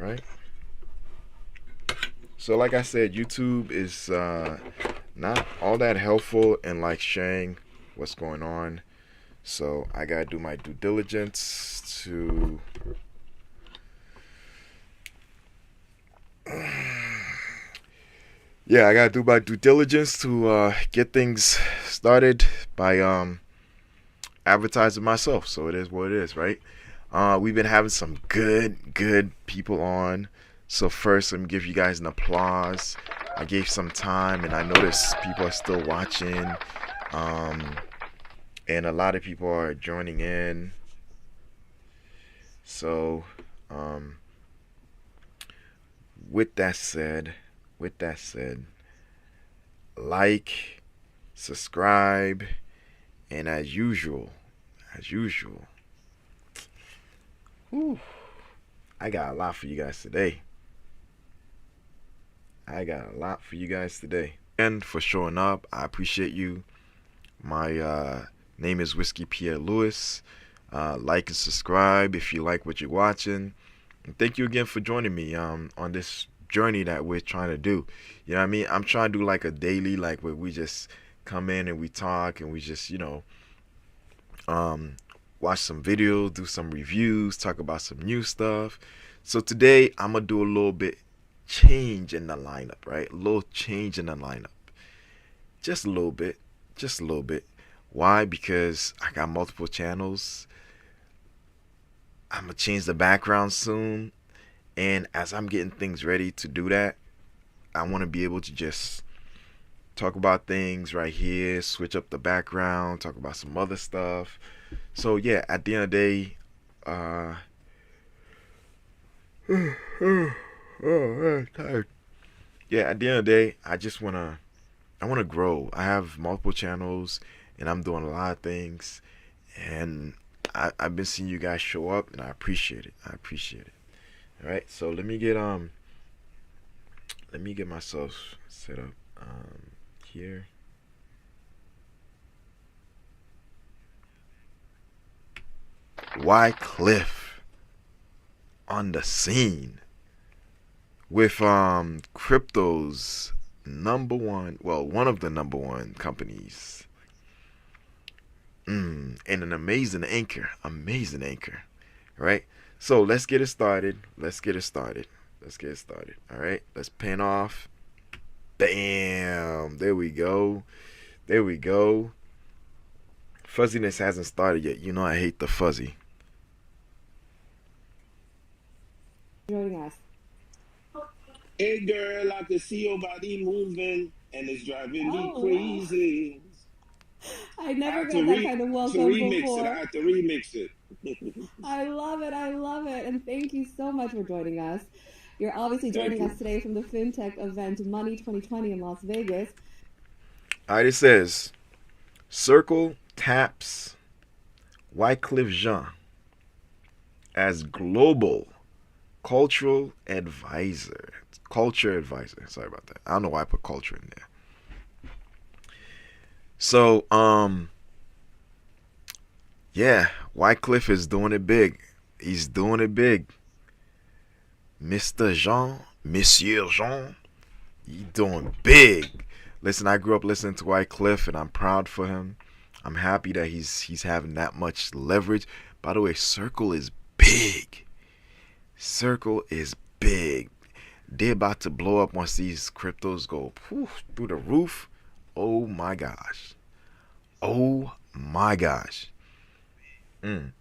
right. So, like I said, YouTube is not all that helpful in like sharing what's going on. So I gotta do my due diligence to yeah, I gotta do my due diligence to get things started by advertising myself. So it is what it is, right? We've been having some good people on. So first, let me give you guys an applause. I gave some time, and I noticed people are still watching, um, and a lot of people are joining in. So, um, with that said, with that said, like, subscribe, and as usual, whew, I got a lot for you guys today. I got a lot for you guys today. And for showing up, I appreciate you. My name is Whiskey Pierre Lewis. Like and subscribe if you like what you're watching. And thank you again for joining me on this journey that we're trying to do. You know what I mean? I'm trying to do like a daily, like where we just come in and we talk and we just, um, watch some videos, do some reviews, talk about some new stuff. So today I'm gonna do a little bit change in the lineup, right? A little change in the lineup. Just a little bit. Just a little bit. Why? Because I got multiple channels. I'm gonna change the background soon. And as I'm getting things ready to do that, I want to be able to just talk about things right here, switch up the background, talk about some other stuff. So yeah, at the end of the day, uh oh man, tired. Yeah, at the end of the day, I wanna grow. I have multiple channels and I'm doing a lot of things, and I've been seeing you guys show up and I appreciate it. I appreciate it. Alright, so let me get myself set up here. Wyclef on the scene with crypto's number one, well, one of the number one companies. And an amazing anchor, right? So let's get it started. Let's get it started. Let's get it started. All right, let's pan off. Bam! There we go. There we go. Fuzziness hasn't started yet. You know I hate the fuzzy. Joining us. Hey girl, I can see your body moving and it's driving me Oh, wow. crazy. I I never had to got that re kind of to welcome remix it. I before. had to remix it. I love it. I love it. And thank you so much for joining us. You're obviously Thank joining you. us today from the FinTech event Money 2020 in Las Vegas. All right, it says Circle taps Wyclef Jean as global cultural advisor. Culture advisor. Sorry about that. I don't know why I put culture in there. So, yeah, Wyclef is doing it big. He's doing it big. Mr. Jean, Monsieur Jean, he doing big. Listen, I grew up listening to Wyclef, and I'm proud for him. I'm happy that he's having that much leverage. By the way, Circle is big. Circle is big. They're about to blow up once these cryptos go poof, through the roof. Oh my gosh. Oh my gosh. Mm.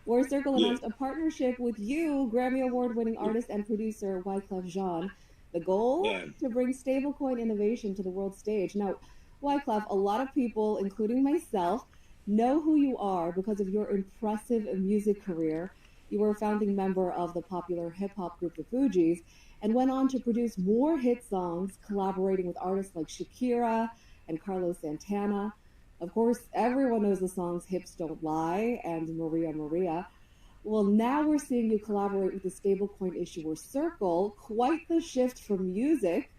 Where Circle Yeah, announced a partnership with you, Grammy Award winning artist and producer Wyclef Jean. The goal? yeah. To bring stablecoin innovation to the world stage. Now, Wyclef, a lot of people, including myself, know who you are because of your impressive music career. You were a founding member of the popular hip hop group the Fugees and went on to produce more hit songs, collaborating with artists like Shakira and Carlos Santana. Of course, everyone knows the songs Hips Don't Lie and Maria Maria. Well, now we're seeing you collaborate with the stablecoin issuer Circle. Quite the shift from music.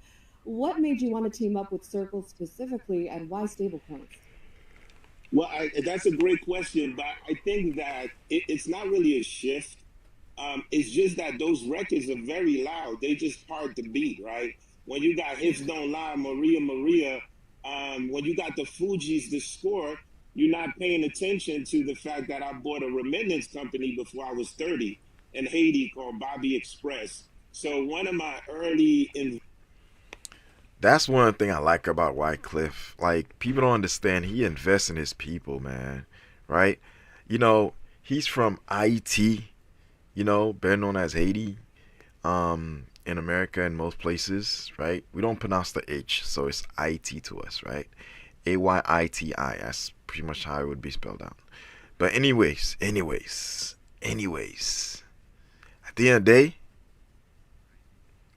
What made you want to team up with Circle specifically, and why stablecoins? Well, that's a great question, but I think that it's not really a shift. It's just that those records are very loud. They just hard to beat, right? When you got Hips Don't Lie, Maria Maria, when you got the Fugees to score, you're not paying attention to the fact that I bought a remittance company before I was 30 in Haiti called Bobby Express. So one of my early That's one thing I like about Wyclef. Like, people don't understand. He invests in his people, man. Right? You know, he's from IT, better known as Haiti, in America and most places, right? We don't pronounce the H, so it's IT to us, right? AYITI. That's pretty much how it would be spelled out. But anyways. At the end of the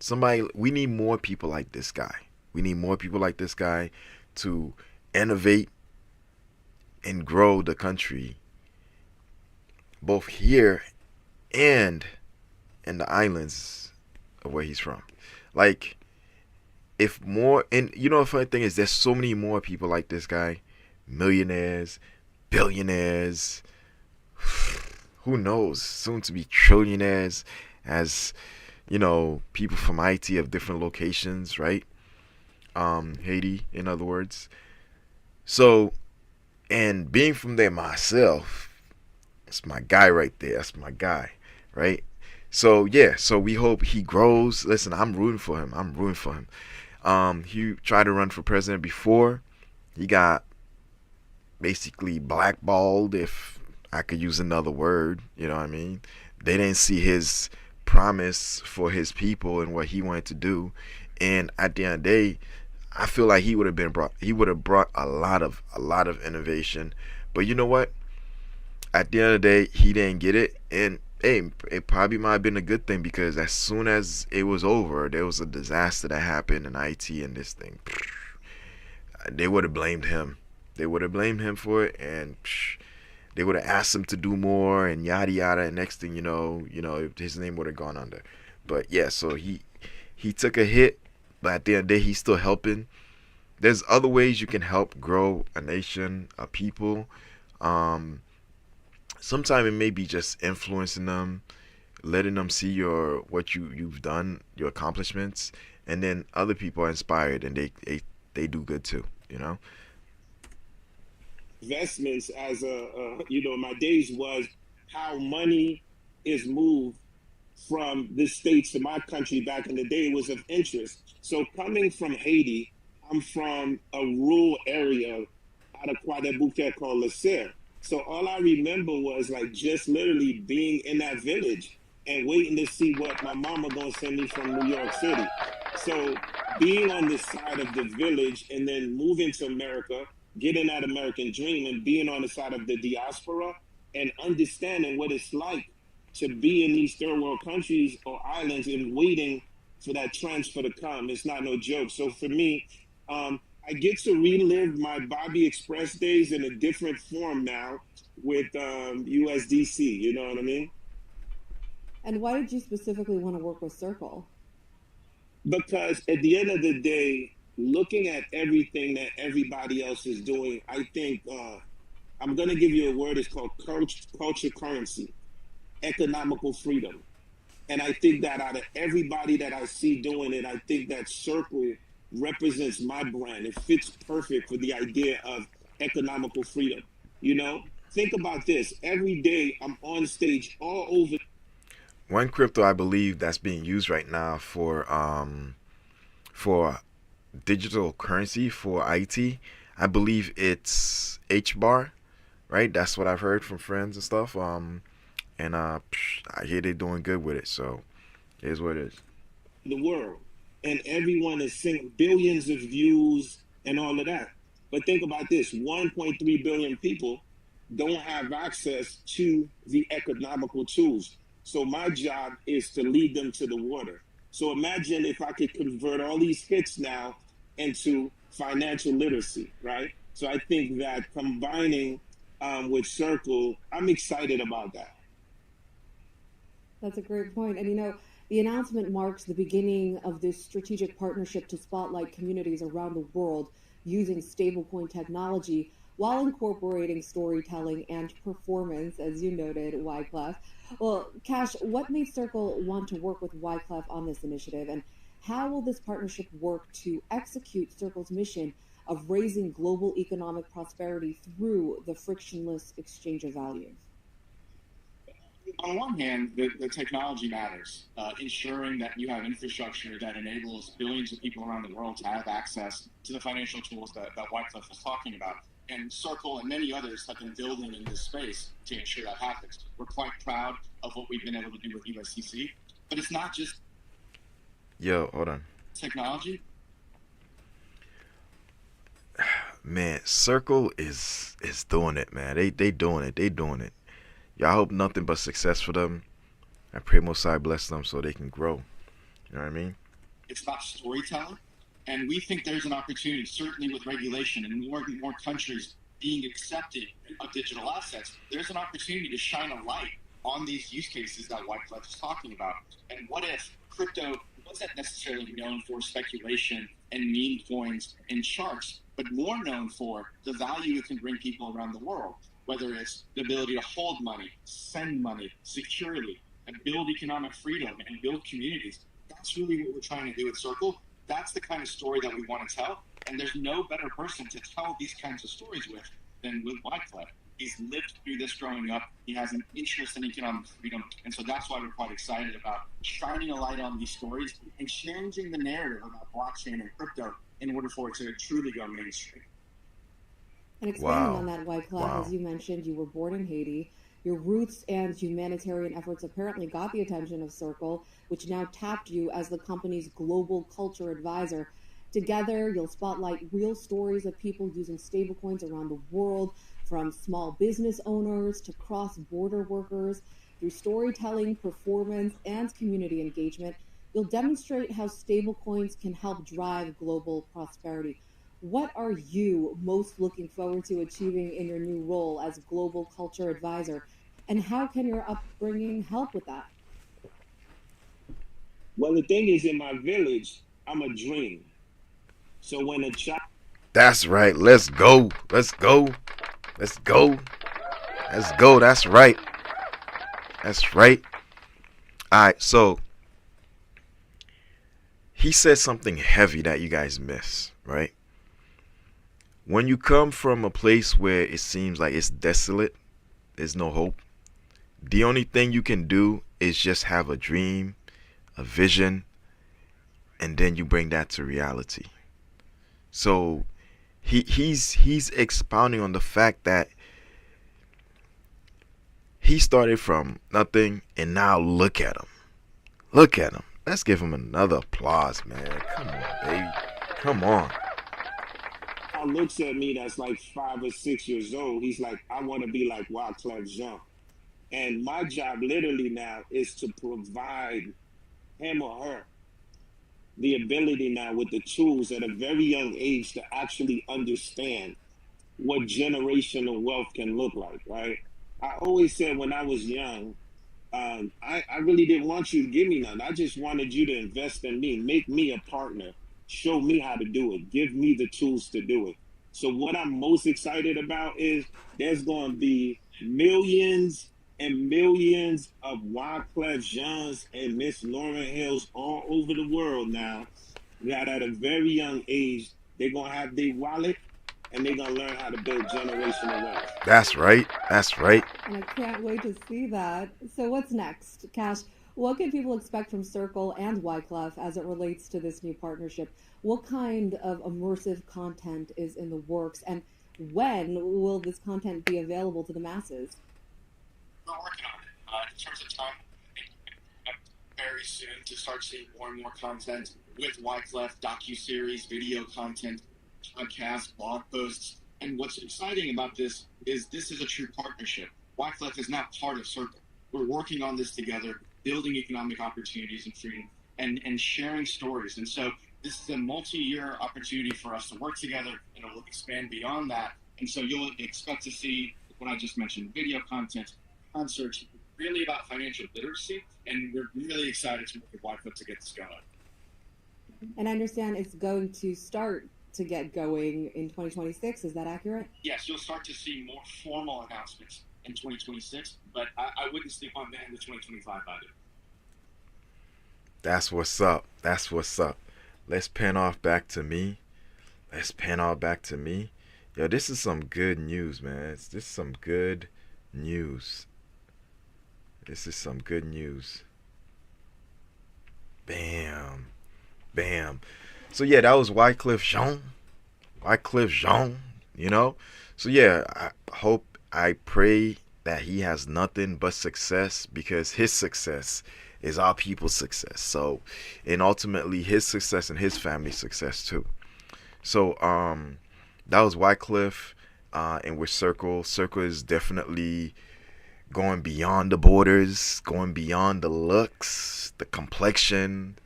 day, we need more people like this guy. We need more people like this guy to innovate and grow the country, both here and in the islands of where he's from. Like, if more, and the funny thing is, there's so many more people like this guy, millionaires, billionaires, who knows, soon to be trillionaires, as people from IT of different locations, right? Haiti, in other words. So, and being from there myself, that's my guy right there. That's my guy, right? So yeah, so we hope he grows. Listen, I'm rooting for him. I'm rooting for him. He tried to run for president before. He got basically blackballed, if I could use another word. You know what I mean? They didn't see his promise for his people and what he wanted to do. And at the end of the day, I feel like he would have brought a lot of innovation. But you know what? At the end of the day, he didn't get it, and hey, it probably might have been a good thing, because as soon as it was over, there was a disaster that happened in IT, and this thing, they would have blamed him. They would have blamed him for it, and they would have asked him to do more, and yada yada. And next thing his name would have gone under. But yeah, so he took a hit, but at the end of the day, he's still helping. There's other ways you can help grow a nation, a people. Um, Sometimes it may be just influencing them, letting them see what you've done, your accomplishments, and then other people are inspired, and they do good too. You know. investments as my days was how money is moved from the states to my country back in the day was of interest. So coming from Haiti, I'm from a rural area out of Quadebouquet called Lacer. So all I remember was like just literally being in that village and waiting to see what my mama gonna send me from New York City. So being on this side of the village and then moving to America, getting that American dream and being on the side of the diaspora and understanding what it's like to be in these third world countries or islands and waiting for that transfer to come. It's not no joke. So for me, I get to relive my Bobby Express days in a different form now with USDC. You know what I mean? And why did you specifically want to work with Circle? Because at the end of the day, looking at everything that everybody else is doing, I think I'm going to give you a word. It's called culture currency, economical freedom. And I think that out of everybody that I see doing it, I think that Circle represents my brand. It fits perfect for the idea of economical freedom. You know, think about this. Every day I'm on stage all over. One crypto I believe that's being used right now for digital currency for IT, I believe it's H bar, right? That's what I've heard from friends and stuff. And I hear they're doing good with it. So here's what it is. The world, and everyone is seeing billions of views and all of that. But think about this: 1.3 billion people don't have access to the economical tools. So my job is to lead them to the water. So imagine if I could convert all these hits now into financial literacy, right? So I think that combining with Circle, I'm excited about that. That's a great point. And the announcement marks the beginning of this strategic partnership to spotlight communities around the world using stablecoin technology. while incorporating storytelling and performance, as you noted, Wyclef. Well, Cash, what made Circle want to work with Wyclef on this initiative, and how will this partnership work to execute Circle's mission of raising global economic prosperity through the frictionless exchange of value? On one hand, the technology matters, ensuring that you have infrastructure that enables billions of people around the world to have access to the financial tools that Wyclef was talking about. And Circle and many others have been building in this space to ensure that happens. We're quite proud of what we've been able to do with USCC, but it's not just hold on. technology. Man, Circle is doing it, man. They doing it. They doing it. Y'all hope nothing but success for them. I pray Most High bless them so they can grow. You know what I mean? It's about storytelling. And we think there's an opportunity, certainly with regulation and more and more countries being accepted of digital assets, there's an opportunity to shine a light on these use cases that Wyclef is talking about. And what if crypto wasn't necessarily known for speculation and meme coins and charts, but more known for the value it can bring people around the world, whether it's the ability to hold money, send money securely, and build economic freedom and build communities. That's really what we're trying to do with Circle. That's the kind of story that we want to tell. And there's no better person to tell these kinds of stories with than with Wyclef. He's lived through this growing up. He has an interest in economic freedom. And so that's why we're quite excited about shining a light on these stories and changing the narrative about blockchain and crypto in order for it to truly go mainstream. And expanding on that, Wyclef, as you mentioned, you were born in Haiti. Your roots and humanitarian efforts apparently got the attention of Circle, which now tapped you as the company's global culture advisor. Together, you'll spotlight real stories of people using stablecoins around the world, from small business owners to cross-border workers. Through storytelling, performance, and community engagement, you'll demonstrate how stablecoins can help drive global prosperity. What are you most looking forward to achieving in your new role as global culture advisor? And how can your upbringing help with that? Well, the thing is, in my village, I'm a dream. So when a child. That's right. Let's go. Let's go. Let's go. Let's go. That's right. That's right. All right. So he said something heavy that you guys miss, right? When you come from a place where it seems like it's desolate, there's no hope, the only thing you can do is just have a dream, a vision, and then you bring that to reality. So he's expounding on the fact that he started from nothing, and now look at him. Look at him. Let's give him another applause, man. Come on, baby. Come on. Looks at me that's like 5 or 6 years old. He's like, I want to be like Wyclef Jean. And my job literally now is to provide him or her the ability now with the tools at a very young age to actually understand what generational wealth can look like, right? I always said when I was young, I really didn't want you to give me none. I just wanted you to invest in me, make me a partner, show me how to do it, give me the tools to do it. So what I'm most excited about is there's going to be millions and millions of Wyclef Jeans and Miss Lauren Hills all over the world now that at a very young age, they're going to have their wallet and they're going to learn how to build generational wealth. That's right. That's right. And I can't wait to see that. So what's next, Cash? What can people expect from Circle and Wyclef as it relates to this new partnership? What kind of immersive content is in the works, and when will this content be available to the masses? We're working on it. In terms of time, I think very soon to start seeing more and more content with Wyclef, docu-series, video content, podcasts, blog posts. And what's exciting about this is a true partnership. Wyclef is now part of Circle. We're working on this together, building economic opportunities and freedom, and sharing stories. And so this is a multi-year opportunity for us to work together, and it'll expand beyond that. And so you'll expect to see what I just mentioned, video content, concerts, really about financial literacy. And we're really excited to work with Wyclef to get this going. And I understand it's going to start to get going in 2026. Is that accurate? Yes, you'll start to see more formal announcements in 2026, but I wouldn't sleep on that in the 2025 either. That's what's up. That's what's up. Let's pan off back to me. Let's pan off back to me. Yo, this is some good news, man. This is some good news. This is some good news. Bam. Bam. So yeah, that was Wyclef Jean. Wyclef Jean, you know? So yeah, I pray that he has nothing but success, because his success is our people's success. So, and ultimately his success and his family's success too. So that was Wyclef, and with Circle. Circle is definitely going beyond the borders, going beyond the looks, the complexion.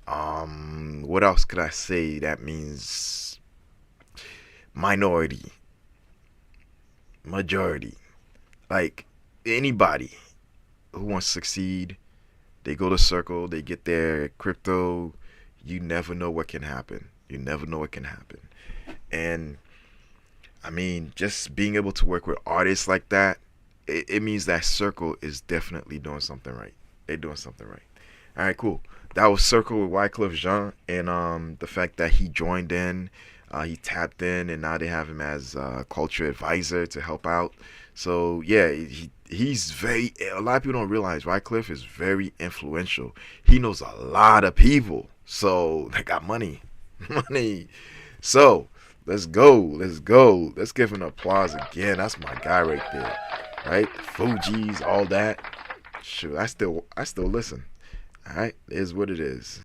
What else could I say? That means minority, majority. Like anybody who wants to succeed, they go to Circle, they get their crypto. You never know what can happen. You never know what can happen. And I mean, just being able to work with artists like that, it means that Circle is definitely doing something right. They're doing something right. All right, cool. That was Circle with Wyclef Jean, and the fact that he joined in, he tapped in, and now they have him as a culture advisor to help out. So yeah, he's very. A lot of people don't realize Wyclef is very influential. He knows a lot of people, so they got money, money. So let's go, let's go. Let's give him an applause again. That's my guy right there, right? Fugees, all that. Shoot, I still listen. All right, it is what it is.